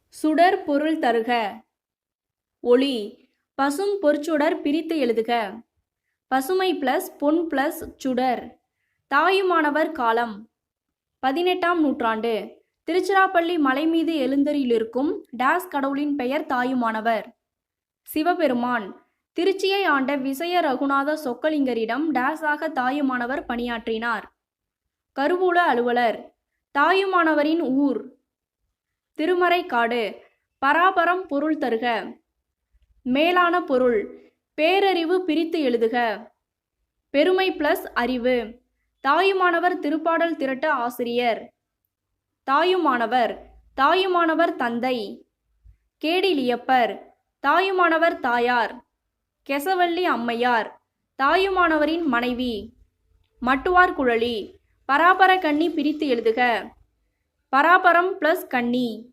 சுடர் பொருள் தருக. ஒளி. பசும் பொற்சுடர் பிரித்து எழுதுக. பசுமை பிளஸ் பொன் பிளஸ் சுடர். தாயுமானவர் காலம் 18ஆம் நூற்றாண்டு. திருச்சிராப்பள்ளி மலை மீது எழுந்தருளியிருக்கும் டேஸ் கடவுளின் பெயர் தாயுமானவர். சிவபெருமான். திருச்சியை ஆண்ட விசய ரகுநாத சொக்கலிங்கரிடம் டேஸாக தாயுமானவர் பணியாற்றினார். கருவூல அலுவலர். தாயுமானவரின் ஊர் திருமறைக்காடு. பராபரம் பொருள் தருக. மேலான பொருள். பேரறிவு பிரித்து எழுதுக. பெருமை பிளஸ் அறிவு. தாயுமானவர் திருப்பாடல் திரட்ட ஆசிரியர். தாயுமானவர். தாயுமானவர் தந்தை. கேடிலியப்பர். தாயுமானவர் தாயார். கெசவள்ளி அம்மையார். தாயுமானவரின் மனைவி. மட்டுவார் குழலி. பராபர கன்னி பிரித்து எழுதுக. பராபரம் பிளஸ் கன்னி.